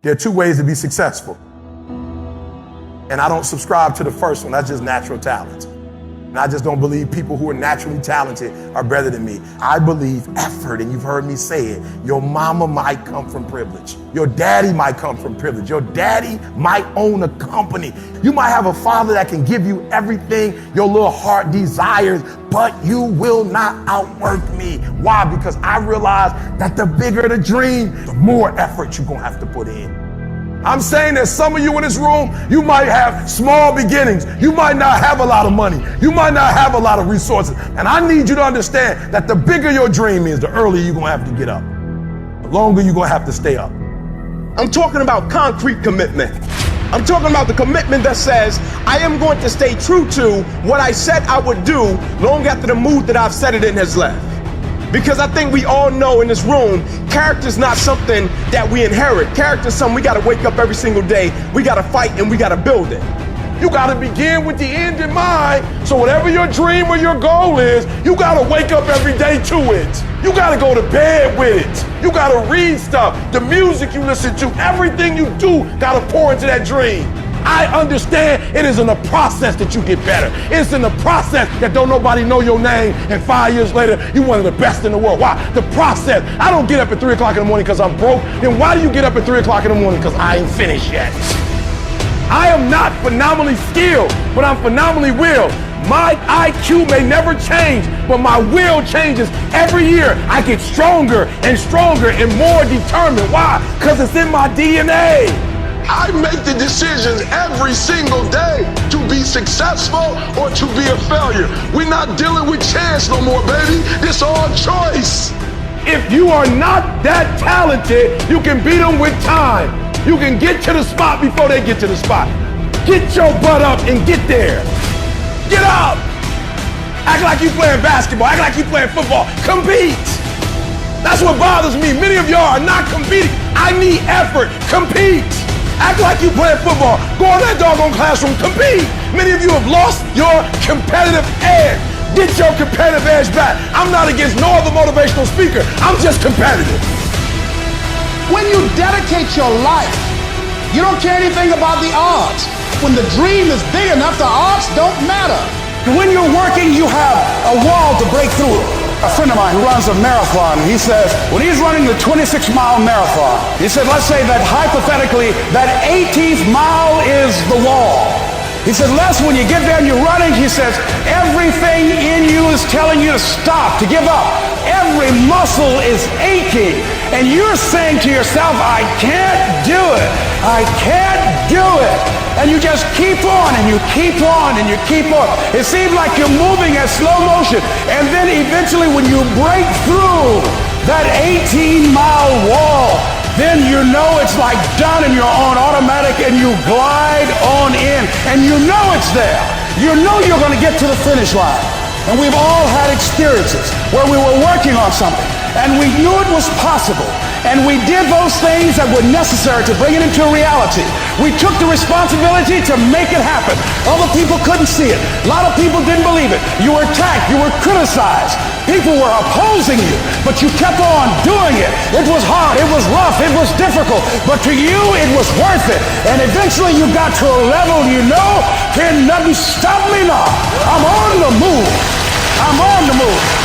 There are two ways to be successful. And I don't subscribe to the first one. That's just natural talent. And I just don't believe people who are naturally talented are better than me. I believe effort, and you've heard me say it. Your mama might come from privilege. Your daddy might come from privilege. Your daddy might own a company. You might have a father that can give you everything your little heart desires, but you will not outwork me. Why? Because I realize that the bigger the dream, the more effort you're gonna have to put in. I'm saying that some of you in this room, you might have small beginnings. You might not have a lot of money. You might not have a lot of resources. And I need you to understand that the bigger your dream is, the earlier you're gonna have to get up. The longer you're gonna have to stay up. I'm talking about concrete commitment. I'm talking about the commitment that says, I am going to stay true to what I said I would do long after the mood that I've set it in has left. Because I think we all know in this room, character is not something that we inherit. Character is something we gotta wake up every single day, we gotta fight, and we gotta build it. You gotta begin with the end in mind. So whatever your dream or your goal is, you gotta wake up every day to it. You gotta go to bed with it. You gotta read stuff, the music you listen to, everything you do gotta pour into that dream. I understand it is in the process that you get better. It's in the process that don't nobody know your name, and 5 years later, you're one of the best in the world. Why? The process. I don't get up at 3 o'clock in the morning because I'm broke. Then why do you get up at 3 o'clock in the morning? Because I ain't finished yet. I am not phenomenally skilled, but I'm phenomenally willed. My IQ may never change, but my will changes every year. I get stronger and stronger and more determined. Why? Because it's in my DNA. I make the decisions every single day to be successful or to be a failure. We're not dealing with chance no more, baby. This all choice. If you are not that talented, you can beat them with time. You can get to the spot before they get to the spot. Get your butt up and get there. Get up. Act like you playing basketball. Act like you playing football. Compete. That's what bothers me. Many of y'all are not competing. I need effort. Compete. Act like you playing football. Go in that doggone classroom, compete. Many of you have lost your competitive edge. Get your competitive edge back. I'm not against no other motivational speaker. I'm just competitive. When you dedicate your life, you don't care anything about the odds. When the dream is big enough, the odds don't matter. When you're working, you have a wall to break through. A friend of mine who runs a marathon, he says, when he's running the 26-mile marathon, he said, let's say that hypothetically, that 18th mile is the wall. He said, Les, when you get there and you're running, he says, everything in you is telling you to stop, to give up. Every muscle is aching. And you're saying to yourself, I can't do it. I can't do it. And you just keep on and you keep on and you keep on. It seems like you're moving at slow motion. And then eventually when you break through that 18-mile wall, then you know it's like done and you're on automatic and you glide on in and you know it's there. You know you're going to get to the finish line. And we've all had experiences where we were working on something and we knew it was possible. And we did those things that were necessary to bring it into reality. We took the responsibility to make it happen. Other people couldn't see it. A lot of people didn't believe it. You were attacked. You were criticized. People were opposing you, but you kept on doing it. It was hard. It was rough. It was difficult. But to you, it was worth it. And eventually you got to a level you know, can nothing stop me now. I'm on the move. I'm on the move.